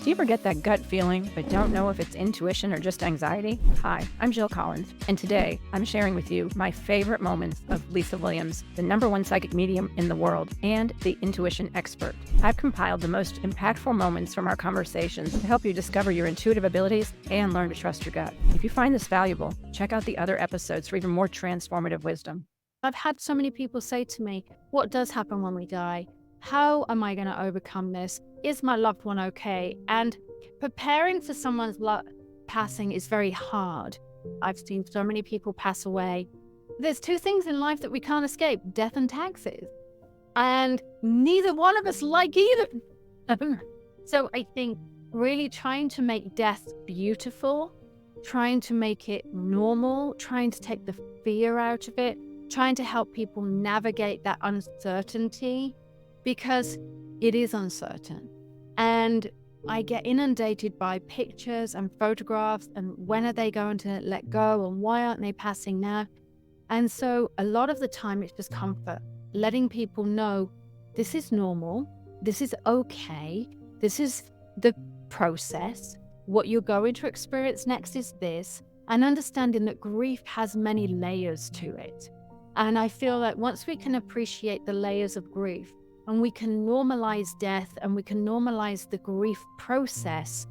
Do you ever get that gut feeling, but don't know if it's intuition or just anxiety? Hi, I'm Jill Collins, and today I'm sharing with you my favorite moments of Lisa Williams, the #1 psychic medium in the world and the intuition expert. I've compiled the most impactful moments from our conversations to help you discover your intuitive abilities and learn to trust your gut. If you find this valuable, check out the other episodes for even more transformative wisdom. I've had so many people say to me, what does happen when we die? How am I going to overcome this? Is my loved one okay? And preparing for someone's passing is very hard. I've seen so many people pass away. There's two things in life that we can't escape, death and taxes. And neither one of us like either. So I think really trying to make death beautiful, trying to make it normal, trying to take the fear out of it, trying to help people navigate that uncertainty, because it is uncertain. And I get inundated by pictures and photographs and when are they going to let go and why aren't they passing now? And so a lot of the time it's just comfort, letting people know this is normal, this is okay, this is the process. What you're going to experience next is this, and understanding that grief has many layers to it. And I feel that once we can appreciate the layers of grief and we can normalize death and we can normalize the grief process,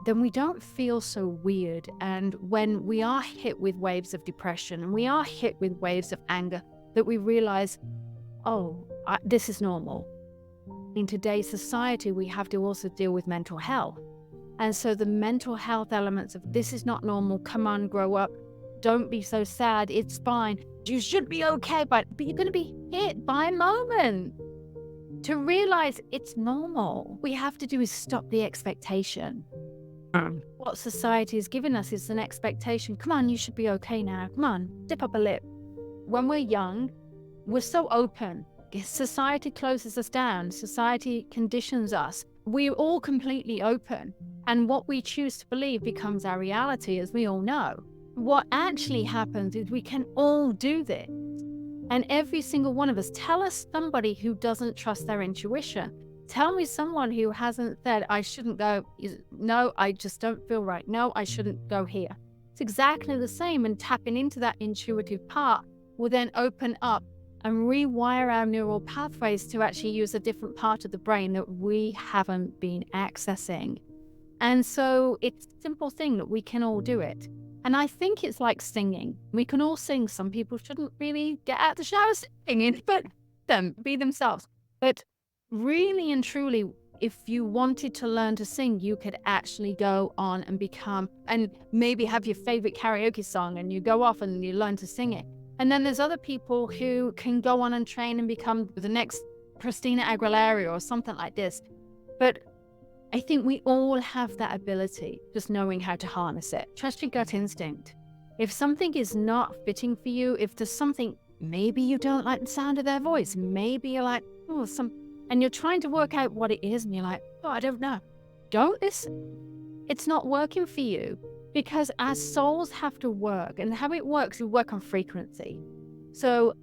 then we don't feel so weird. And when we are hit with waves of depression and we are hit with waves of anger, that we realize, this is normal. In today's society, we have to also deal with mental health. And so the mental health elements of this is not normal, come on, grow up, don't be so sad, it's fine, you should be okay, but you're going to be hit by a moment. To realize it's normal, we have to do is stop the expectation. What society has given us is an expectation. Come on, you should be okay now. Come on, dip up a lip. When we're young, we're so open. Society closes us down. Society conditions us. We're all completely open. And what we choose to believe becomes our reality, as we all know. What actually happens is we can all do this. And every single one of us, tell us somebody who doesn't trust their intuition. Tell me someone who hasn't said, I shouldn't go. No, I just don't feel right. No, I shouldn't go here. It's exactly the same. And tapping into that intuitive part will then open up and rewire our neural pathways to actually use a different part of the brain that we haven't been accessing. And so it's a simple thing that we can all do it. And I think it's like singing. We can all sing. Some people shouldn't really get out the shower singing, but be themselves. But really and truly, if you wanted to learn to sing, you could actually go on and become, and maybe have your favorite karaoke song and you go off and you learn to sing it. And then there's other people who can go on and train and become the next Christina Aguilera or something like this. But I think we all have that ability, just knowing how to harness it. Trust your gut instinct. If something is not fitting for you, if there's something, maybe you don't like the sound of their voice, maybe you're like, and you're trying to work out what it is and you're like, I don't know. Don't listen. It's not working for you, because our souls have to work, and how it works, we work on frequency. So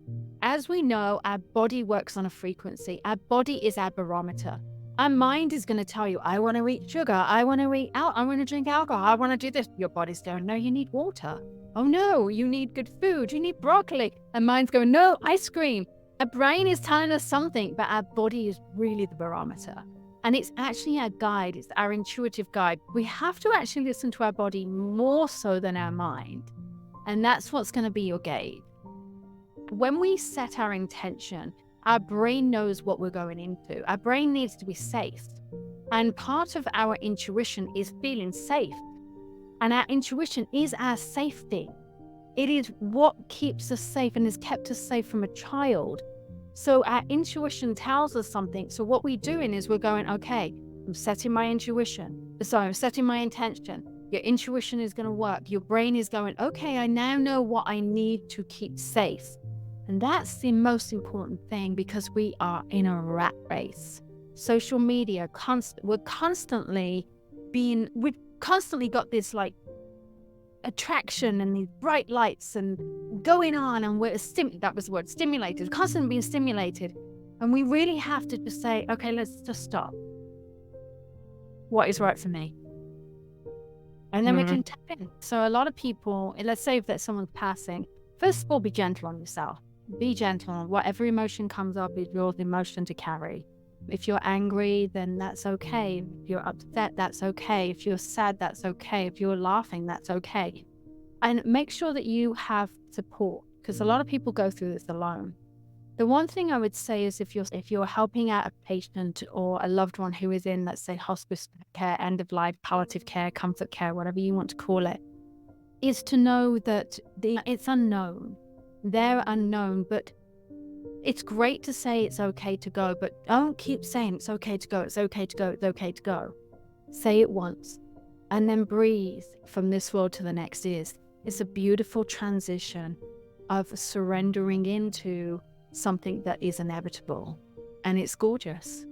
as we know, our body works on a frequency. Our body is our barometer. Our mind is going to tell you, I want to eat sugar, I want to eat out, I want to drink alcohol, I want to do this. Your body's going, no, you need water. Oh no, you need good food, you need broccoli. And mind's going, no, ice cream. Our brain is telling us something, but our body is really the barometer. And it's actually our guide, it's our intuitive guide. We have to actually listen to our body more so than our mind. And that's what's going to be your gauge. When we set our intention, our brain knows what we're going into. Our brain needs to be safe. And part of our intuition is feeling safe. And our intuition is our safety. It is what keeps us safe and has kept us safe from a child. So our intuition tells us something. So what we're doing is we're going, okay, I'm setting my intuition. Sorry, I'm setting my intention. Your intuition is going to work. Your brain is going, okay, I now know what I need to keep safe. And that's the most important thing, because we are in a rat race. Social media, we've constantly got this like attraction and these bright lights and going on, and we're that was the word, stimulated, constantly being stimulated. And we really have to just say, okay, let's just stop. what is right for me. And then we can tap in. So a lot of people, let's say if there's someone passing, first of all, be gentle on yourself. Be gentle on whatever emotion comes up is your emotion to carry. If you're angry, then that's okay. If you're upset, that's okay. If you're sad, that's okay. If you're laughing, that's okay. And make sure that you have support, because a lot of people go through this alone. The one thing I would say is if you're helping out a patient or a loved one who is in, let's say, hospice care, end of life, palliative care, comfort care, whatever you want to call it, is to know that it's unknown. They're unknown, but it's great to say it's okay to go, but don't keep saying it's okay to go, it's okay to go, it's okay to go. Say it once and then breathe from this world to the next. It's a beautiful transition of surrendering into something that is inevitable, and it's gorgeous.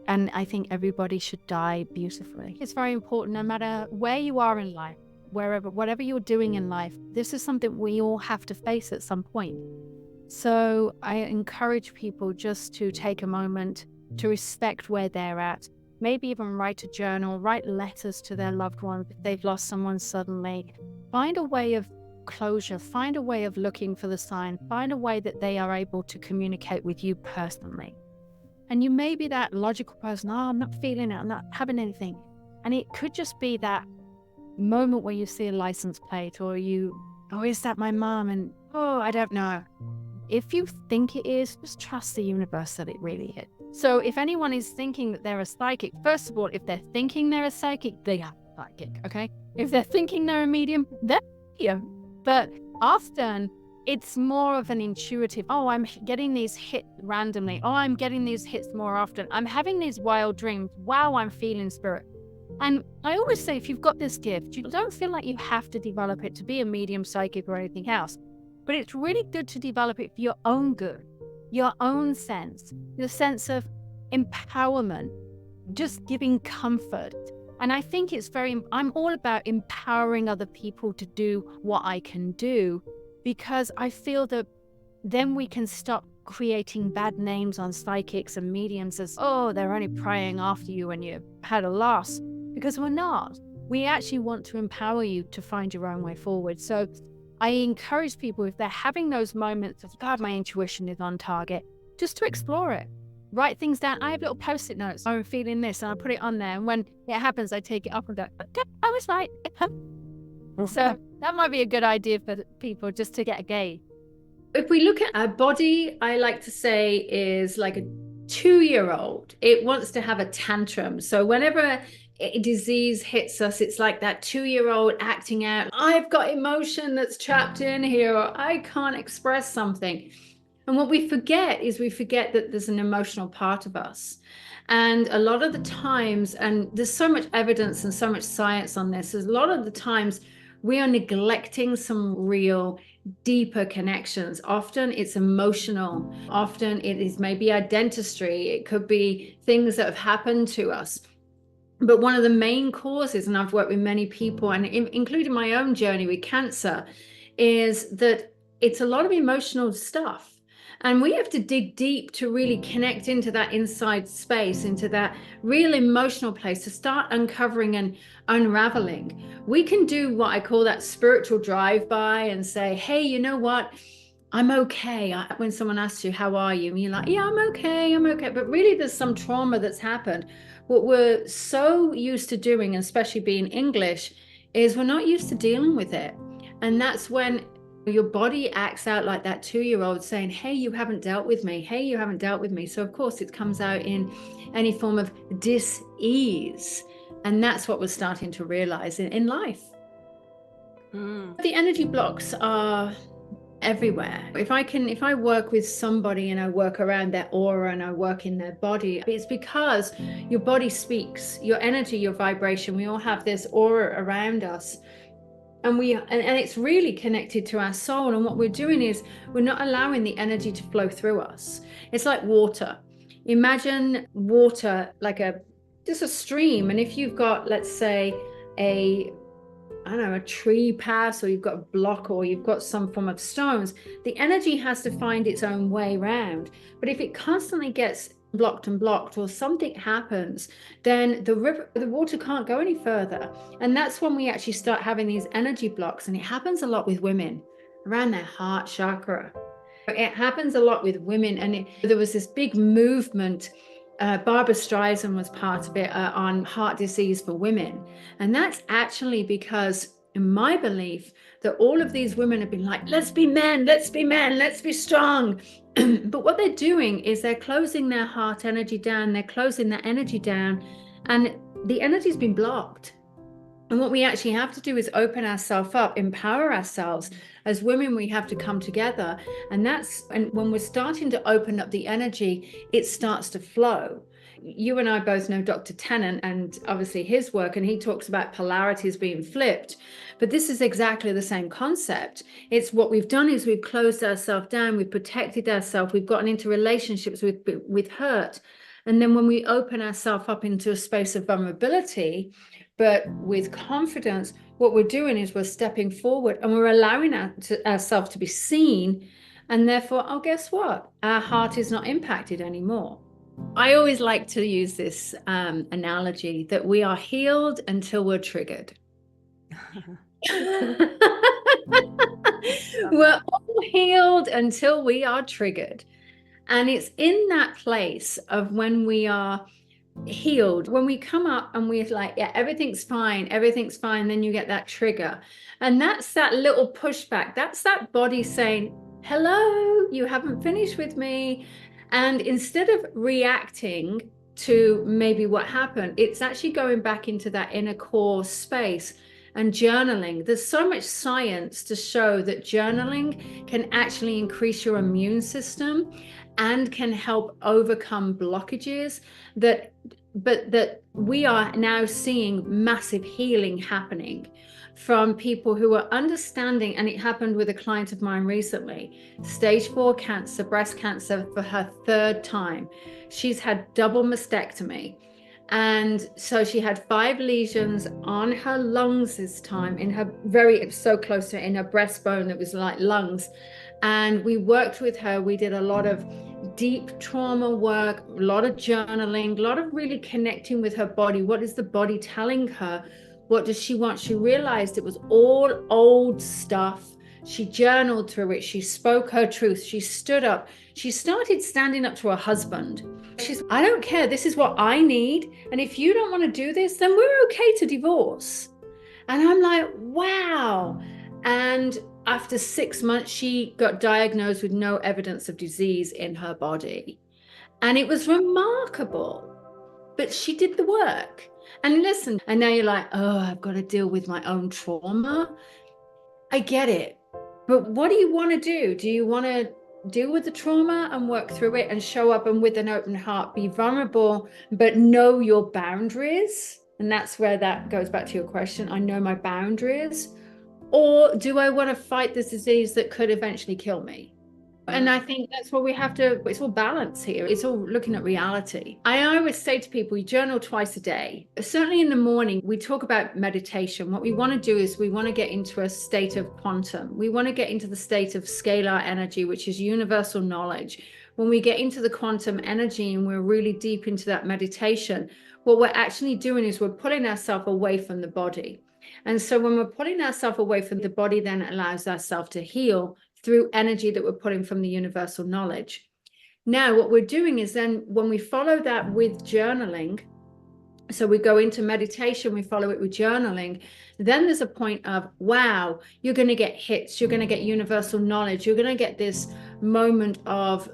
And I think everybody should die beautifully. It's very important, no matter where you are in life, whatever you're doing in life, this is something we all have to face at some point. So I encourage people just to take a moment to respect where they're at. Maybe even write a journal, write letters to their loved ones if they've lost someone suddenly. Find a way of closure, find a way of looking for the sign, find a way that they are able to communicate with you personally. And you may be that logical person, I'm not feeling it, I'm not having anything. And it could just be that moment where you see a license plate or is that my mom? And I don't know. If you think it is, just trust the universe that it really is. So if anyone is thinking that they're a psychic, first of all, if they're thinking they're a psychic, they are psychic, okay? If they're thinking they're a medium, they're a medium. But often it's more of an intuitive, I'm getting these hits randomly. I'm getting these hits more often. I'm having these wild dreams. Wow, I'm feeling spirit. And I always say, if you've got this gift, you don't feel like you have to develop it to be a medium, psychic, or anything else. But it's really good to develop it for your own good, your own sense, the sense of empowerment, just giving comfort. And I think I'm all about empowering other people to do what I can do, because I feel that then we can stop creating bad names on psychics and mediums as, they're only praying after you when you had a loss, because we're not. We actually want to empower you to find your own way forward. So I encourage people, if they're having those moments of, God, my intuition is on target, just to explore it. Write things down. I have little post-it notes. I'm feeling this, and I put it on there. And when it happens, I take it up and go, I was right. So that might be a good idea for people, just to get a gauge. If we look at our body, I like to say is like a 2-year-old. It wants to have a tantrum. So whenever a disease hits us, it's like that 2-year-old acting out, I've got emotion that's trapped in here, or I can't express something. And what we forget that there's an emotional part of us. And a lot of the times, and there's so much evidence and so much science on this, is a lot of the times we are neglecting some real deeper connections. Often it's emotional. Often it is maybe our dentistry. It could be things that have happened to us. But one of the main causes, and I've worked with many people, and including my own journey with cancer, is that it's a lot of emotional stuff. And we have to dig deep to really connect into that inside space, into that real emotional place, to start uncovering and unraveling. We can do what I call that spiritual drive-by and say, hey, you know what? I'm okay. When someone asks you, how are you? And you're like, yeah, I'm okay. But really there's some trauma that's happened. What we're so used to doing, especially being English, is we're not used to dealing with it. And that's when your body acts out like that 2-year-old saying, hey, you haven't dealt with me. Hey, you haven't dealt with me. So of course it comes out in any form of dis-ease. And that's what we're starting to realize in life. The energy blocks are everywhere. If I work with somebody and I work around their aura and I work in their body, it's because your body speaks, your energy, your vibration. We all have this aura around us. And it's really connected to our soul. And what we're doing is we're not allowing the energy to flow through us. It's like water. Imagine water like just a stream. And if you've got, let's say, a tree pass, or you've got a block, or you've got some form of stones, the energy has to find its own way round. But if it constantly gets blocked and blocked, or something happens, then the water can't go any further. And that's when we actually start having these energy blocks. And it happens a lot with women around their heart chakra. It happens a lot with women. And there was this big movement, Barbara Streisand was part of it, on heart disease for women. And that's actually because, in my belief, that all of these women have been like, let's be men, let's be men, let's be strong. But what they're doing is they're closing their heart energy down, they're closing their energy down, and the energy's been blocked. And what we actually have to do is open ourselves up, empower ourselves. As women, we have to come together. And when we're starting to open up the energy, it starts to flow. You and I both know Dr. Tennant and obviously his work, and he talks about polarities being flipped. But this is exactly the same concept. It's what we've done is we've closed ourselves down, we've protected ourselves, we've gotten into relationships with hurt. And then when we open ourselves up into a space of vulnerability, but with confidence, what we're doing is we're stepping forward and we're allowing ourselves to be seen. And therefore, oh, guess what? Our heart is not impacted anymore. I always like to use this analogy that we are healed until we're triggered. We're all healed until we are triggered. And it's in that place of when we are healed, when we come up and we're like, yeah, everything's fine, then you get that trigger. And that's that little pushback. That's that body saying, hello, you haven't finished with me. And instead of reacting to maybe what happened, it's actually going back into that inner core space and journaling. There's so much science to show that journaling can actually increase your immune system and can help overcome blockages, but that we are now seeing massive healing happening from people who are understanding. And it happened with a client of mine recently, stage 4 cancer, breast cancer, for her 3rd time. She's had double mastectomy. And so she had 5 lesions on her lungs this time, in her so close to in her breastbone that was like lungs. And we worked with her. We did a lot of deep trauma work, a lot of journaling, a lot of really connecting with her body. What is the body telling her? What does she want? She realized it was all old stuff. She journaled through it. She spoke her truth. She stood up. She started standing up to her husband. She's, I don't care. This is what I need. And if you don't want to do this, then we're okay to divorce. And I'm like, wow. And after 6 months, she got diagnosed with no evidence of disease in her body. And it was remarkable. But she did the work. And listen, and now you're like, oh, I've got to deal with my own trauma. I get it. But what do you want to do? Do you want to deal with the trauma and work through it and show up and with an open heart, be vulnerable, but know your boundaries? And that's where that goes back to your question. I know my boundaries. Or do I want to fight this disease that could eventually kill me? And I think that's what we have to, it's all balance here. It's all looking at reality. I always say to people, you journal twice a day. Certainly in the morning, we talk about meditation. What we want to do is we want to get into a state of quantum. We want to get into the state of scalar energy, which is universal knowledge. When we get into the quantum energy and we're really deep into that meditation, what we're actually doing is we're pulling ourselves away from the body. And so when we're pulling ourselves away from the body, then it allows ourselves to heal through energy that we're pulling from the universal knowledge. Now, what we're doing is then when we follow that with journaling, so we go into meditation, we follow it with journaling, then there's a point of, wow, you're going to get hits, you're going to get universal knowledge, you're going to get this moment of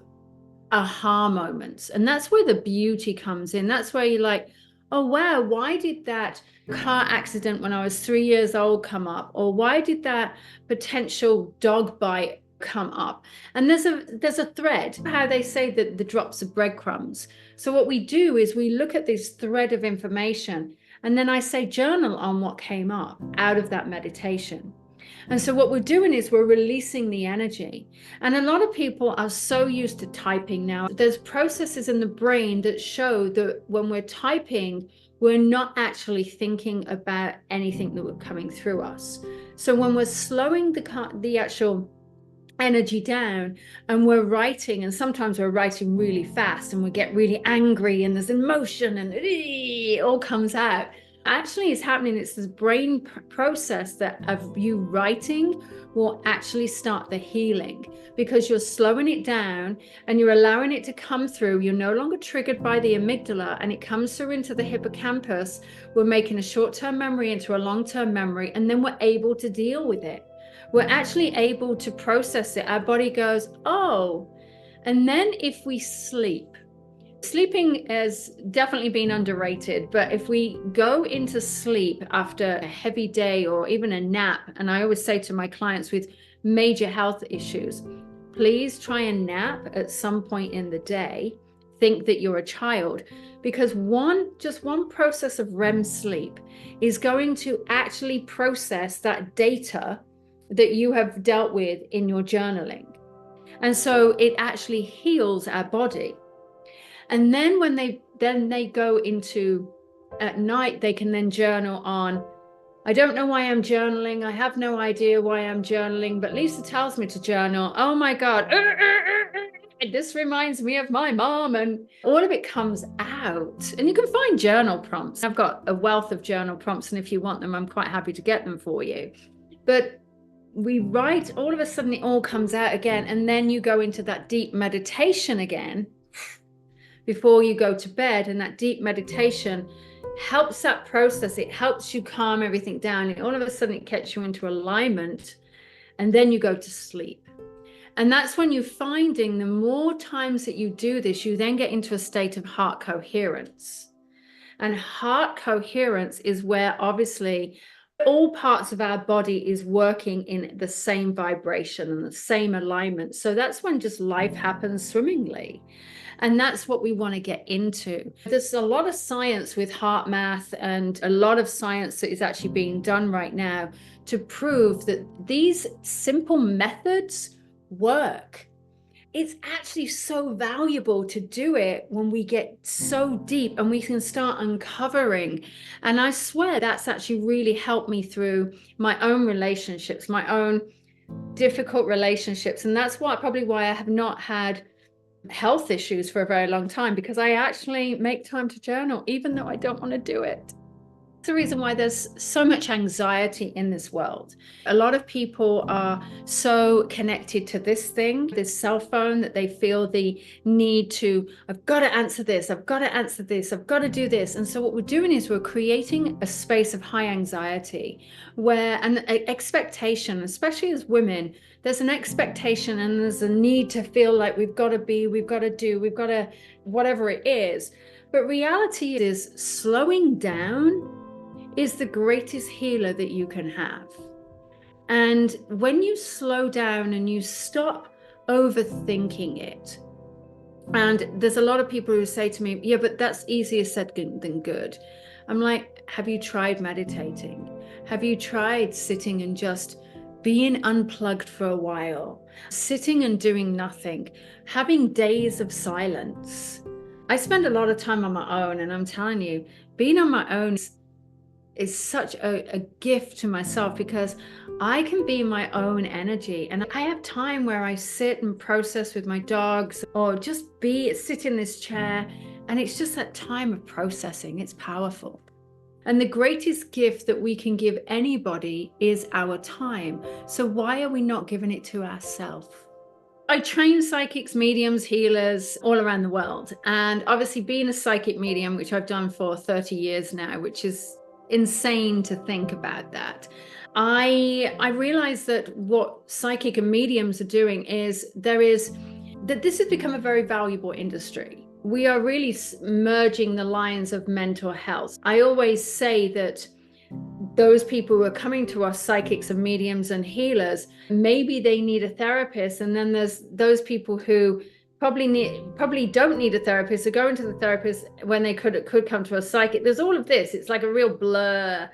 aha moments. And that's where the beauty comes in. That's where you're like, oh, wow, why did that car accident when I was 3 years old come up? Or why did that potential dog bite come up? And there's a thread, how they say that the drops of breadcrumbs. So what we do is we look at this thread of information, and then I say journal on what came up out of that meditation. And so what we're doing is we're releasing the energy. And a lot of people are so used to typing now. There's processes in the brain that show that when we're typing, we're not actually thinking about anything that we're coming through us. So when we're slowing the actual energy down, and we're writing, and sometimes we're writing really fast and we get really angry and there's emotion and it all comes out. Actually, it's happening. It's this brain process that of you writing will actually start the healing, because you're slowing it down and you're allowing it to come through. You're no longer triggered by the amygdala, and it comes through into the hippocampus. We're making a short-term memory into a long-term memory, and then we're able to deal with it. We're actually able to process it. Our body goes, oh. And then if we sleep, sleeping has definitely been underrated, but if we go into sleep after a heavy day or even a nap, and I always say to my clients with major health issues, please try and nap at some point in the day. Think that you're a child, because just one process of REM sleep is going to actually process that data that you have dealt with in your journaling. And so it actually heals our body. And then when they go into at night, they can then journal on, I don't know why I'm journaling. I have no idea why I'm journaling, but Lisa tells me to journal. Oh my God. This reminds me of my mom, and all of it comes out. And you can find journal prompts. I've got a wealth of journal prompts, and if you want them, I'm quite happy to get them for you. But we write, all of a sudden it all comes out again, and then you go into that deep meditation again before you go to bed, and that deep meditation helps that process. It helps you calm everything down, and all of a sudden it gets you into alignment, and then you go to sleep. And that's when you're finding the more times that you do this, you then get into a state of heart coherence. And heart coherence is where obviously all parts of our body is working in the same vibration and the same alignment. So that's when just life happens swimmingly. And that's what we want to get into. There's a lot of science with heart math, and a lot of science that is actually being done right now to prove that these simple methods work. It's actually so valuable to do it when we get so deep and we can start uncovering. And I swear that's actually really helped me through my own relationships, my own difficult relationships. And that's probably why I have not had health issues for a very long time, because I actually make time to journal, even though I don't want to do it. It's the reason why there's so much anxiety in this world. A lot of people are so connected to this cell phone, that they feel the need to, I've got to answer this, I've got to answer this, I've got to do this. And so what we're doing is we're creating a space of high anxiety and expectation, especially as women, there's an expectation and there's a need to feel like we've got to be, we've got to do, we've got to, whatever it is. But reality is slowing down is the greatest healer that you can have. And when you slow down and you stop overthinking it, and there's a lot of people who say to me, yeah, but that's easier said than good. I'm like, have you tried meditating? Have you tried sitting and just being unplugged for a while, sitting and doing nothing, having days of silence? I spend a lot of time on my own, and I'm telling you, being on my own is such a gift to myself, because I can be my own energy, and I have time where I sit and process with my dogs, or just sit in this chair, and it's just that time of processing. It's powerful. And the greatest gift that we can give anybody is our time. So why are we not giving it to ourselves? I train psychics, mediums, healers all around the world. And obviously being a psychic medium, which I've done for 30 years now, which is insane to think about that. I realize that what psychic and mediums are doing is that this has become a very valuable industry. We are really merging the lines of mental health. I always say that those people who are coming to us, psychics and mediums and healers, maybe they need a therapist. And then there's those people who probably don't need a therapist, or go into the therapist when they could come to a psychic. There's all of this. It's like a real blur.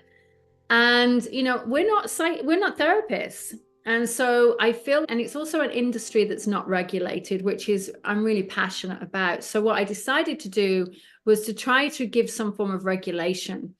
And, we're not therapists. And so I feel, and it's also an industry that's not regulated, which is, I'm really passionate about. So what I decided to do was to try to give some form of regulation.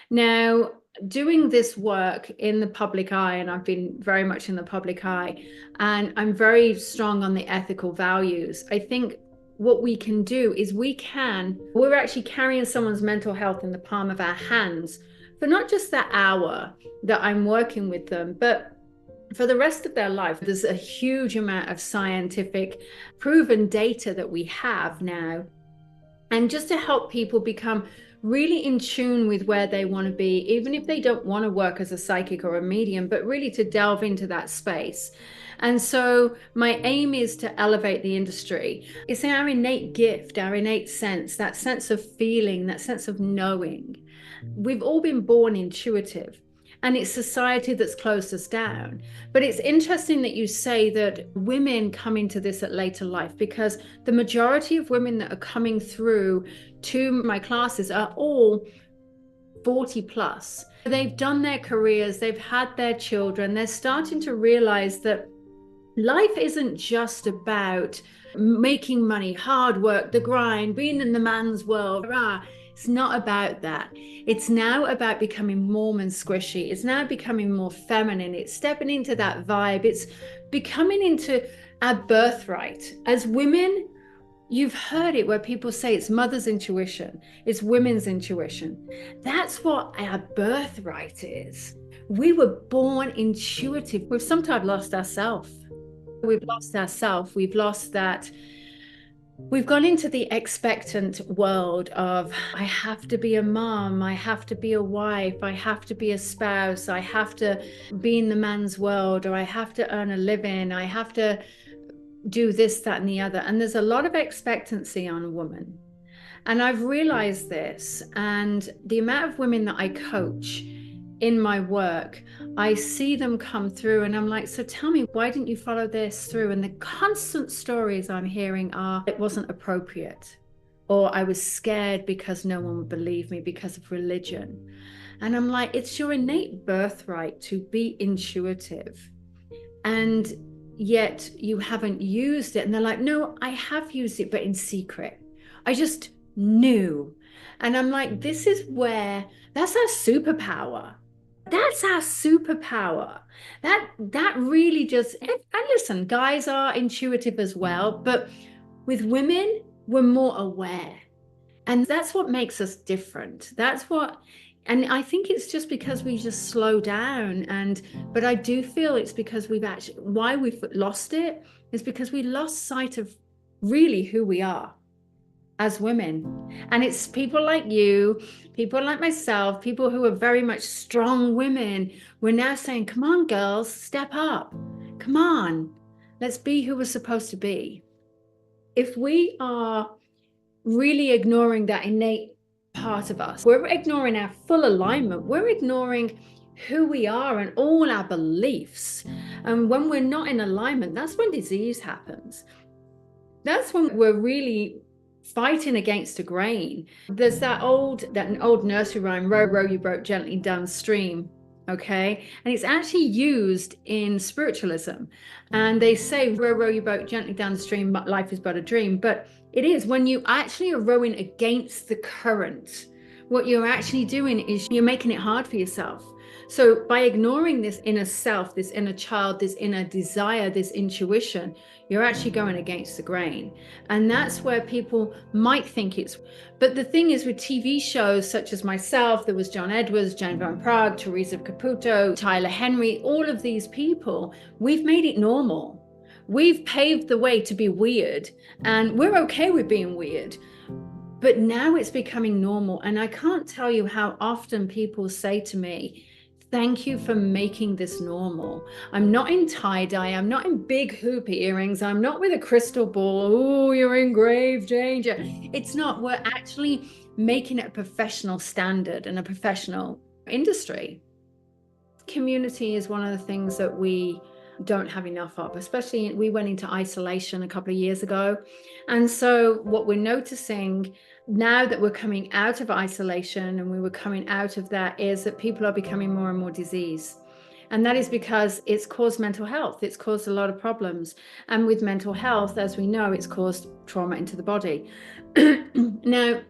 Now, doing this work in the public eye, and I've been very much in the public eye, and I'm very strong on the ethical values. I think what we can do is we're actually carrying someone's mental health in the palm of our hands for not just that hour that I'm working with them, but for the rest of their life. There's a huge amount of scientific proven data that we have now. And just to help people become really in tune with where they want to be, even if they don't want to work as a psychic or a medium, but really to delve into that space. And so my aim is to elevate the industry. It's our innate gift, our innate sense, that sense of feeling, that sense of knowing. We've all been born intuitive, and it's society that's closed us down. But it's interesting that you say that women come into this at later life, because the majority of women that are coming through to my classes are all 40 plus. They've done their careers, they've had their children, they're starting to realize that life isn't just about making money, hard work, the grind, being in the man's world. It's not about that. It's now about becoming more and squishy. It's now becoming more feminine. It's stepping into that vibe. It's becoming into our birthright. As women, you've heard it where people say it's mother's intuition, it's women's intuition. That's what our birthright is. We were born intuitive. We've sometimes lost ourselves. We've lost ourselves. We've lost that. We've gone into the expectant world of, I have to be a mom, I have to be a wife, I have to be a spouse, I have to be in the man's world, or I have to earn a living, I have to do this, that, and the other. And there's a lot of expectancy on a woman. And I've realized this, and the amount of women that I coach in my work, I see them come through and I'm like, so tell me, why didn't you follow this through? And the constant stories I'm hearing are, it wasn't appropriate, or I was scared because no one would believe me because of religion. And I'm like, it's your innate birthright to be intuitive, and yet you haven't used it. And they're like, no, I have used it, but in secret. I just knew. And I'm like, this is where, that's our superpower. That's our superpower. That really just, and listen, guys are intuitive as well, but with women, we're more aware. And that's what makes us different. And I think it's just because we just slow down. But I do feel it's because why we've lost it is because we lost sight of really who we are as women. And it's people like you, people like myself, people who are very much strong women. We're now saying, come on, girls, step up. Come on, let's be who we're supposed to be. If we are really ignoring that innate part of us, we're ignoring our full alignment, we're ignoring who we are and all our beliefs. And when we're not in alignment, that's when disease happens. That's when we're really fighting against the grain. There's that old nursery rhyme, row, row your boat gently downstream. Okay. And it's actually used in spiritualism. And they say, row, row your boat gently downstream, but life is but a dream. But it is, when you actually are rowing against the current, what you're actually doing is you're making it hard for yourself. So by ignoring this inner self, this inner child, this inner desire, this intuition, you're actually going against the grain. And that's where people might think it's, but the thing is with TV shows such as myself, there was John Edwards, Jane Van Prague, Teresa Caputo, Tyler Henry, all of these people, we've made it normal. We've paved the way to be weird, and we're okay with being weird. But now it's becoming normal. And I can't tell you how often people say to me, thank you for making this normal. I'm not in tie-dye. I'm not in big hoop earrings. I'm not with a crystal ball. Oh, you're in grave danger. It's not. We're actually making it a professional standard and a professional industry. Community is one of the things that we don't have enough of, especially we went into isolation a couple of years ago. And so what we're noticing now that we're coming out of isolation and we were coming out of that is that people are becoming more and more diseased. And that is because it's caused mental health. It's caused a lot of problems. And with mental health, as we know, it's caused trauma into the body. Now,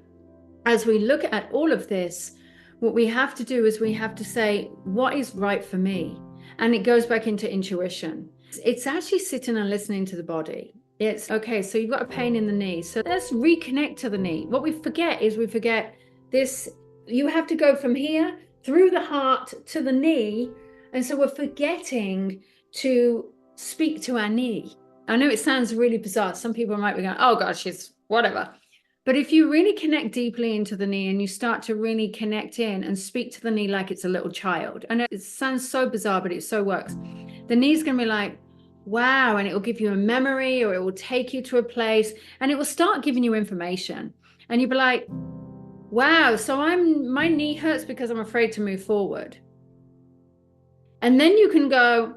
as we look at all of this, what we have to do is we have to say, what is right for me? And it goes back into intuition. It's actually sitting and listening to the body. It's okay, so you've got a pain in the knee. So let's reconnect to the knee. What we forget is we forget this. You have to go from here through the heart to the knee. And so we're forgetting to speak to our knee. I know it sounds really bizarre. Some people might be going, oh gosh, it's whatever. But if you really connect deeply into the knee and you start to really connect in and speak to the knee like it's a little child. I know it sounds so bizarre, but it so works. The knee's going to be like, wow, and it will give you a memory, or it will take you to a place, and it will start giving you information. And you'll be like, wow, so my knee hurts because I'm afraid to move forward. And then you can go,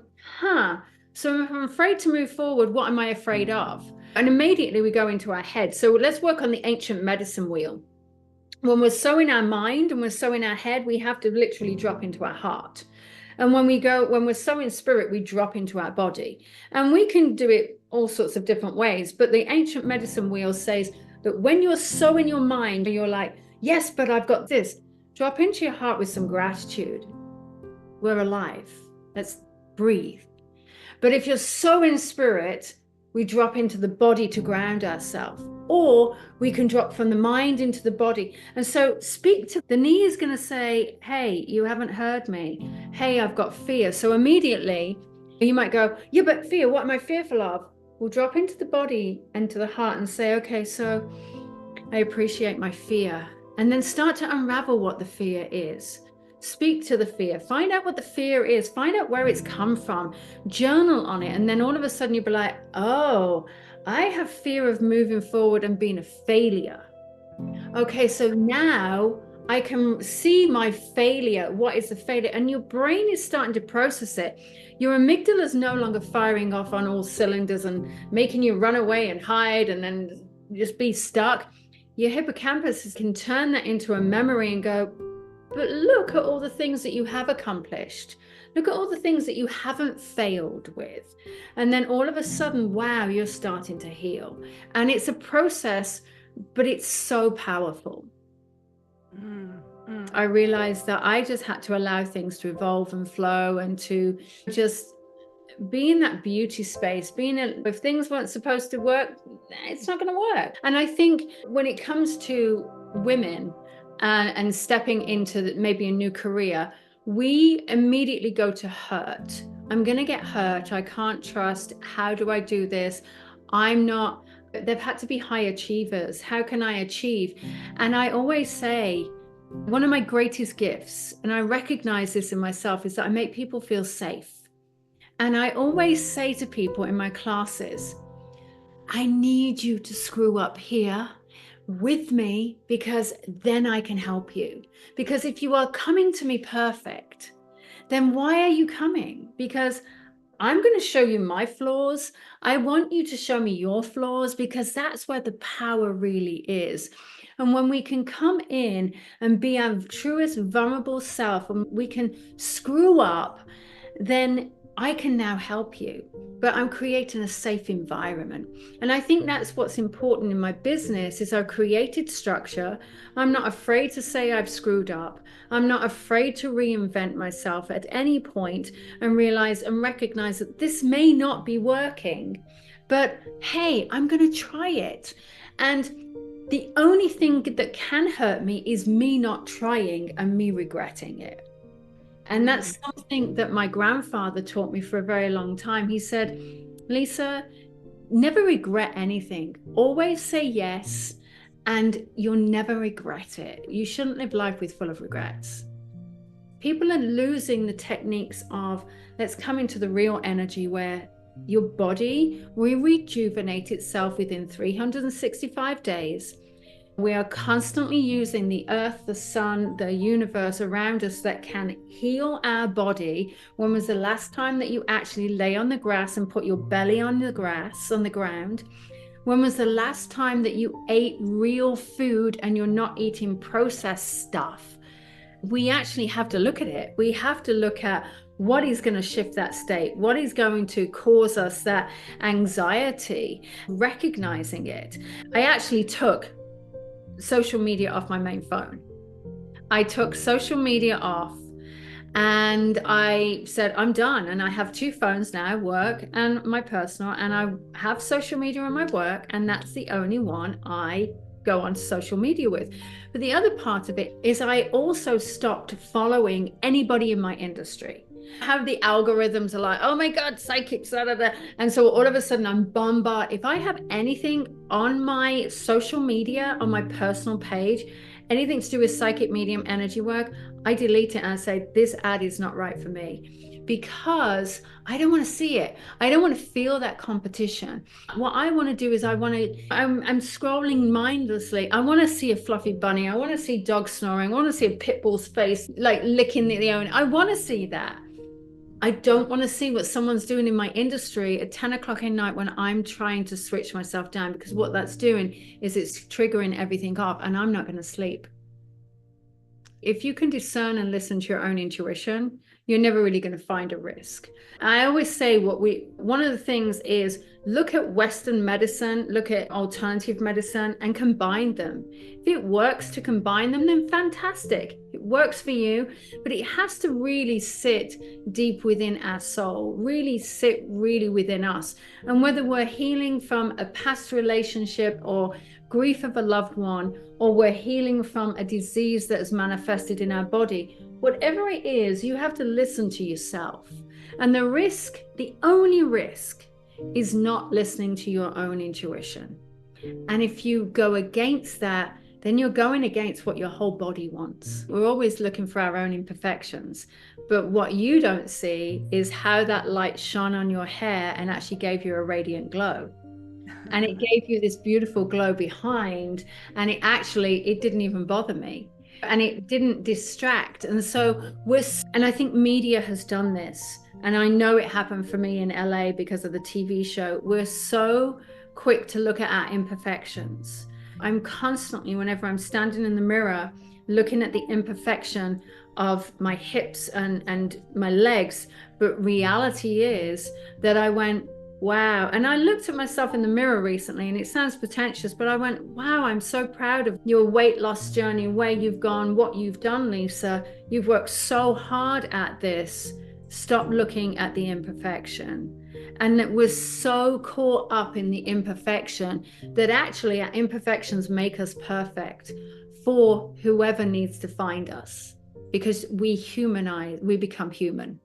so if I'm afraid to move forward, what am I afraid of? And immediately we go into our head. So let's work on the ancient medicine wheel. When we're so in our mind and we're so in our head, we have to literally drop into our heart. And when we're so in spirit, we drop into our body. And we can do it all sorts of different ways. But the ancient medicine wheel says that when you're so in your mind, you're like, yes, but I've got this. Drop into your heart with some gratitude. We're alive. Let's breathe. But if you're so in spirit, we drop into the body to ground ourselves. Or we can drop from the mind into the body. And so speak to the knee is going to say, hey, you haven't heard me. Hey, I've got fear. So immediately you might go, yeah, but fear, what am I fearful of? We'll drop into the body and to the heart and say, okay, so I appreciate my fear. And then start to unravel what the fear is. Speak to the fear, find out what the fear is, find out where it's come from, journal on it. And then all of a sudden you'll be like, oh, I have fear of moving forward and being a failure. Okay, so now I can see my failure. What is the failure? And your brain is starting to process it. Your amygdala is no longer firing off on all cylinders and making you run away and hide and then just be stuck. Your hippocampus can turn that into a memory and go, but look at all the things that you have accomplished. Look at all the things that you haven't failed with. And then all of a sudden, wow, you're starting to heal. And it's a process, but it's so powerful. I realized that I just had to allow things to evolve and flow and to just be in that beauty space, if things weren't supposed to work, it's not going to work. And I think when it comes to women, and stepping into maybe a new career, we immediately go to hurt. I'm going to get hurt. I can't trust. How do I do this? They've had to be high achievers. How can I achieve? And I always say, one of my greatest gifts, and I recognize this in myself, is that I make people feel safe. And I always say to people in my classes, I need you to screw up here with me, because then I can help you. Because if you are coming to me perfect, then why are you coming? Because I'm going to show you my flaws. I want you to show me your flaws, because that's where the power really is. And when we can come in and be our truest vulnerable self, and we can screw up, then I can now help you, but I'm creating a safe environment. And I think that's what's important in my business is I've created structure. I'm not afraid to say I've screwed up. I'm not afraid to reinvent myself at any point and realize and recognize that this may not be working, but hey, I'm going to try it. And the only thing that can hurt me is me not trying and me regretting it. And that's something that my grandfather taught me for a very long time. He said, Lisa, never regret anything. Always say yes, and you'll never regret it. You shouldn't live life with full of regrets. People are losing the techniques of, let's come into the real energy where your body will rejuvenate itself within 365 days. We are constantly using the earth, the sun, the universe around us that can heal our body. When was the last time that you actually lay on the grass and put your belly on the grass, on the ground? When was the last time that you ate real food and you're not eating processed stuff? We actually have to look at it. We have to look at what is going to shift that state, what is going to cause us that anxiety, recognizing it. I actually took social media off my main phone. I took social media off and I said, I'm done. And I have two phones now, work and my personal, and I have social media on my work, and that's the only one I go on social media with. But the other part of it is I also stopped following anybody in my industry. How the algorithms are like, oh my God, psychics, da, da, da. And so all of a sudden I'm bombarded. If I have anything on my social media, on my personal page, anything to do with psychic medium energy work, I delete it and I say, this ad is not right for me, because I don't want to see it. I don't want to feel that competition. What I want to do is I'm scrolling mindlessly. I want to see a fluffy bunny. I want to see dogs snoring. I want to see a pit bull's face, like licking the owner. I want to see that. I don't want to see what someone's doing in my industry at 10 o'clock at night when I'm trying to switch myself down, because what that's doing is it's triggering everything off and I'm not going to sleep. If you can discern and listen to your own intuition, you're never really going to find a risk. I always say one of the things is look at Western medicine, look at alternative medicine and combine them. If it works to combine them, then fantastic. It works for you, but it has to really sit deep within our soul, really sit really within us. And whether we're healing from a past relationship or grief of a loved one, or we're healing from a disease that has manifested in our body, whatever it is, you have to listen to yourself. And the only risk is not listening to your own intuition. And if you go against that, then you're going against what your whole body wants. We're always looking for our own imperfections. But what you don't see is how that light shone on your hair and actually gave you a radiant glow. And it gave you this beautiful glow behind, and it didn't even bother me. And it didn't distract. And so and I think media has done this. And I know it happened for me in LA because of the TV show. We're so quick to look at our imperfections. I'm constantly, whenever I'm standing in the mirror, looking at the imperfection of my hips and my legs. But reality is that I went, wow. And I looked at myself in the mirror recently, and it sounds pretentious, but I went, wow, I'm so proud of your weight loss journey, where you've gone, what you've done, Lisa. You've worked so hard at this. Stop looking at the imperfection. And that we're so caught up in the imperfection that actually our imperfections make us perfect for whoever needs to find us, because we become human.